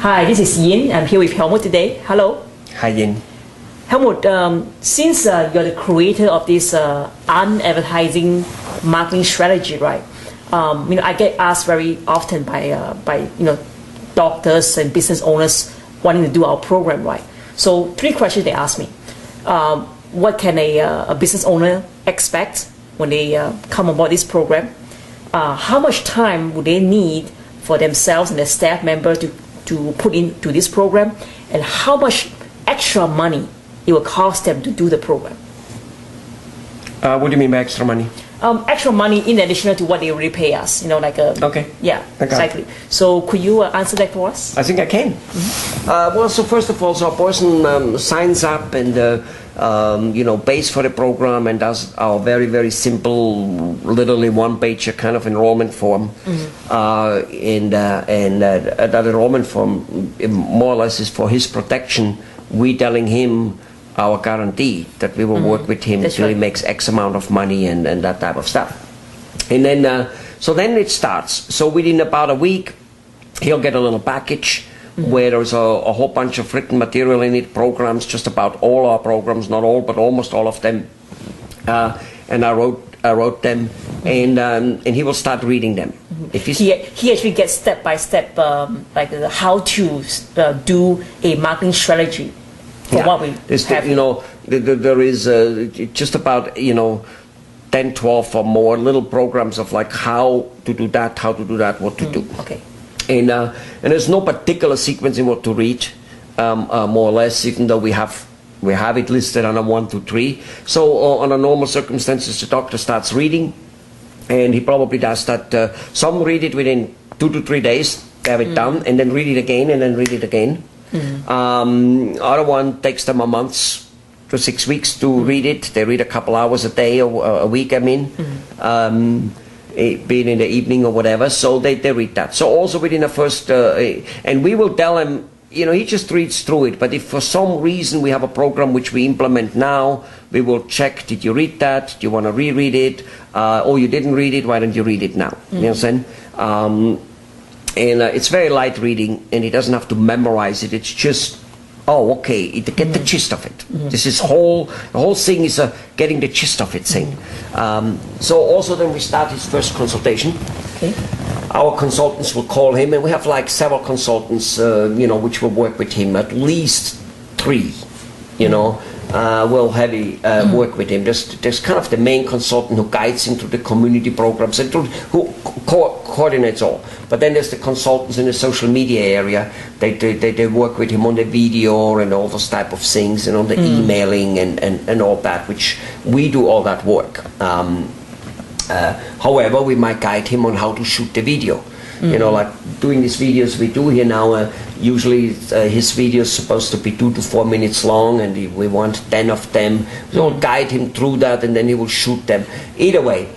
Hi, this is Yin. I'm here with Helmut today. Hello. Hi, Yin. Helmut, since you're the creator of this unadvertising marketing strategy, right? I get asked very often by doctors and business owners wanting to do our program, right? So 3 questions they ask me. What can a business owner expect when they come aboard this program? How much time would they need for themselves and their staff member to put into this program? And how much extra money it will cost them to do the program? What do you mean by extra money? Extra money in addition to what they already pay us. Okay. Yeah, exactly. So could you answer that for us? I think I can. Well, so first of all, so a person signs up and pays for the program and does our very, very simple, literally one-page kind of enrollment form. And that enrollment form more or less is for his protection. We telling him our guarantee that we will work with him until he makes X amount of money and that type of stuff. And then, so then it starts. So within about a week, he'll get a little package where there's a whole bunch of written material in it, programs, just about all our programs, not all, but almost all of them. And I wrote them, and he will start reading them. If he actually gets step by step, like how to do a marketing strategy. What we have. There is just about 10, 12 or more little programs of like how to do that, what to do. Okay. And there's no particular sequence in what to read, more or less, even though we have it listed on a 1, 2, 3. So under normal circumstances, the doctor starts reading, and he probably does that. Some read it within 2 to 3 days, they have it done, and then read it again, and then read it again. Other one takes them a month to 6 weeks to read it. They read a couple hours a day or a week, being in the evening or whatever. So they read that. So also within the first, and we will tell him, he just reads through it. But if for some reason we have a program which we implement now, we will check, did you read that? Do you want to reread it? Oh, you didn't read it, why don't you read it now? You understand? And it's very light reading, and he doesn't have to memorize it. It's just, okay, get the gist of it. This is the whole thing is getting the gist of it thing. So also then we start his first consultation. Okay. Our consultants will call him, and we have like several consultants, which will work with him, at least 3, will heavy work with him. There's kind of the main consultant who guides him through the community programs and who coordinates all. But then there's the consultants in the social media area. They work with him on the video and all those type of things, and on the emailing and all that, which we do all that work. However, we might guide him on how to shoot the video. Like doing these videos we do here now, usually his video is supposed to be 2 to 4 minutes long, and we want 10 of them. We'll guide him through that, and then he will shoot them. Either way,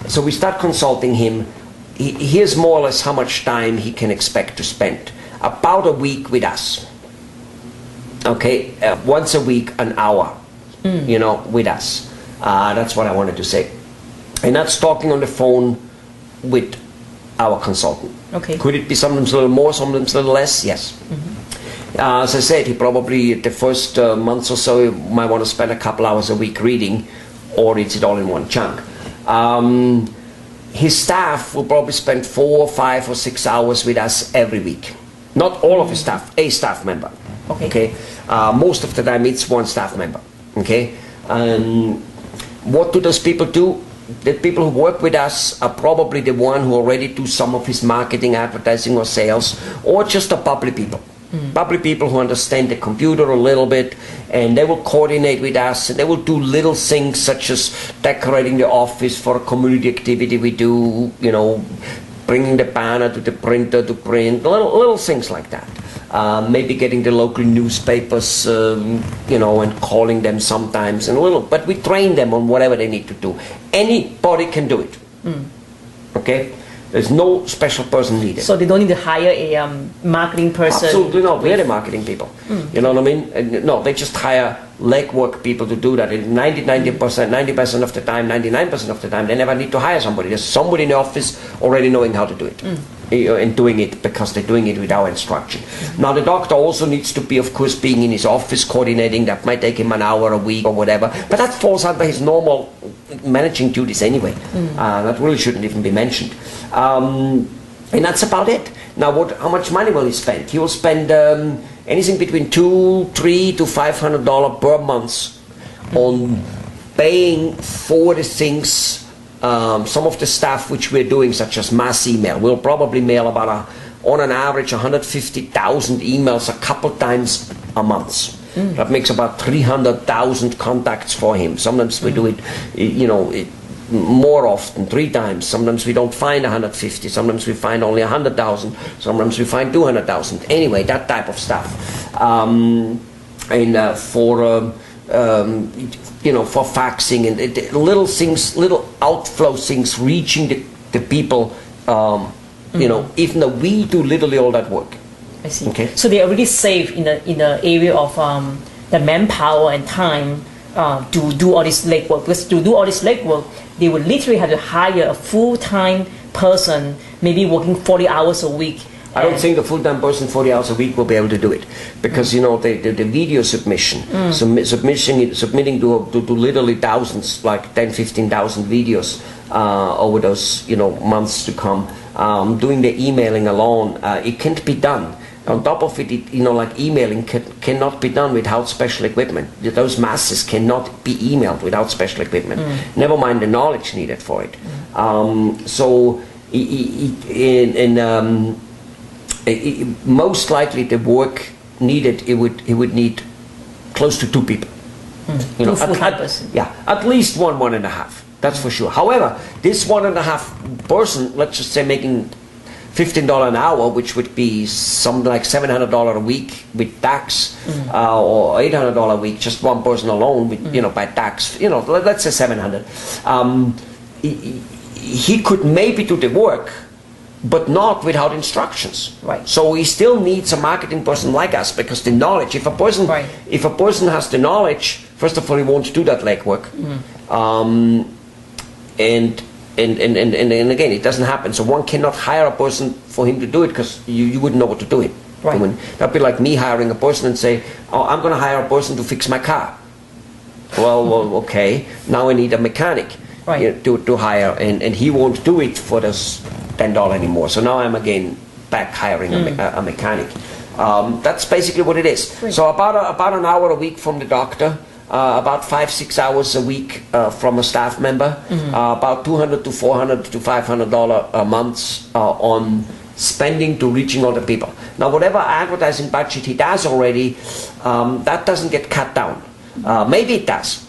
so we start consulting him. Here's more or less how much time he can expect to spend. About a week with us. Okay, once a week, an hour, with us. That's what I wanted to say. And that's talking on the phone with our consultant. Okay. Could it be sometimes a little more, sometimes a little less? Yes. As I said, he probably the first month or so might want to spend a couple hours a week reading, or reads it all in one chunk. His staff will probably spend 4, 5, or 6 hours with us every week. Not all of his staff, a staff member. Okay. Most of the time it's one staff member. Okay. What do those people do? The people who work with us are probably the one who already do some of his marketing, advertising, or sales, or just the public people. Public people who understand the computer a little bit, and they will coordinate with us, and they will do little things such as decorating the office for a community activity we do, bringing the banner to the printer to print, little things like that. Maybe getting the local newspapers, and calling them sometimes, and but we train them on whatever they need to do. Anybody can do it. Okay? There's no special person needed. So they don't need to hire a marketing person? Absolutely not. We're the marketing people. You know what I mean? No, they just hire legwork people to do that. And 90% of the time, 99% of the time, they never need to hire somebody. There's somebody in the office already knowing how to do it. in doing it because they're doing it without instruction. Now the doctor also needs to be, of course, being in his office coordinating. That might take him an hour a week or whatever, but that falls under his normal managing duties anyway. That really shouldn't even be mentioned. And that's about it. Now, how much money will he spend? He will spend anything between $200 to $500 per month on paying for the things. Some of the stuff which we're doing, such as mass email, we'll probably mail about on an average 150,000 emails a couple times a month. That makes about 300,000 contacts for him. Sometimes we do it, more often, 3 times. Sometimes we don't find 150. Sometimes we find only 100,000. Sometimes we find 200,000. Anyway, that type of stuff. For faxing and little things, little outflow things, reaching the people. Even though we do literally all that work. I see. Okay. So they already save in the area of the manpower and time to do all this legwork. Because to do all this legwork, they would literally have to hire a full-time person, maybe working 40 hours a week. I don't think a full-time person 40 hours a week will be able to do it, because the video submission, submitting to literally thousands, like 10,000-15,000 videos over those months to come. Doing the emailing alone, it can't be done. On top of it, like emailing cannot be done without special equipment. Those masses cannot be emailed without special equipment. Never mind the knowledge needed for it. Most likely the work needed, he would need close to 2 people. At least 1.5. That's for sure. However, this 1.5 person, let's just say making $15 an hour, which would be something like $700 a week with tax, or $800 a week, just one person alone with by tax. Let's say 700. He could maybe do the work, but not without instructions. Right. So he still needs a marketing person like us, because the knowledge. If a person has the knowledge, first of all, he won't do that legwork. And again, it doesn't happen. So one cannot hire a person for him to do it, because you wouldn't know what to do it. Right. That'd be like me hiring a person and say, "Oh, I'm going to hire a person to fix my car." Well, okay. Now I need a mechanic to hire, and he won't do it for this $10 anymore. So now I'm again back hiring a mechanic. That's basically what it is. Great. So about an hour a week from the doctor. About 5-6 hours a week from a staff member, about $200 to $400 to $500 a month on spending to reaching all the people. Now, whatever advertising budget he does already, that doesn't get cut down. Maybe it does.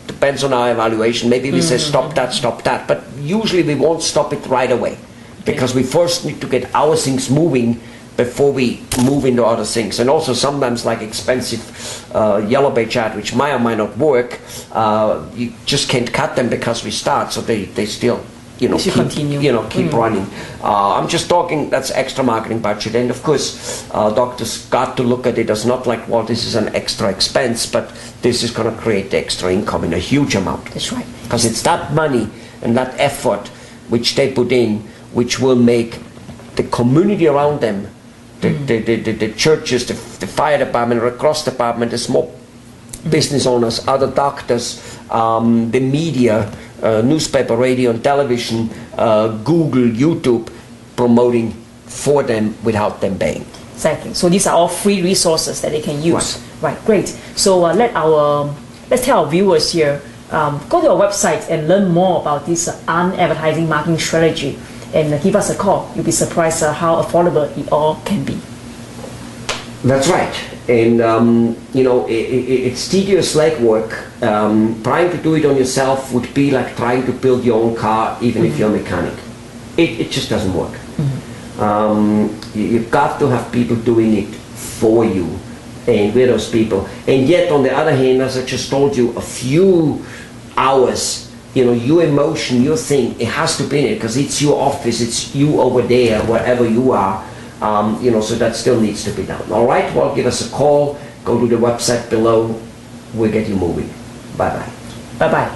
Depends on our evaluation. Maybe we say stop that. But usually we won't stop it right away, because we first need to get our things moving before we move into other things. And also sometimes, like expensive yellow page ad, which might or might not work, you just can't cut them because we start, so they still keep running. I'm just talking, that's extra marketing budget. And of course, doctors got to look at it as not like, well, this is an extra expense, but this is going to create extra income in a huge amount. That's right. Because it's that money and that effort which they put in, which will make the community around them, the churches, the fire department, Red Cross department, the small business owners, other doctors, the media, newspaper, radio, and television, Google, YouTube, promoting for them without them paying. Exactly. So these are all free resources that they can use. Right. Great. So let's tell our viewers here, go to our website and learn more about this advertising marketing strategy, and give us a call. You'll be surprised how affordable it all can be. That's right. And it's tedious legwork. Trying to do it on yourself would be like trying to build your own car, even if you're a mechanic. It just doesn't work. You've got to have people doing it for you, and we're those people. And yet, on the other hand, as I just told you, a few hours, your emotion, your thing, it has to be in it, because it's your office, it's you over there, wherever you are. So that still needs to be done. All right, well, give us a call, go to the website below, we'll get you moving. Bye-bye. Bye-bye.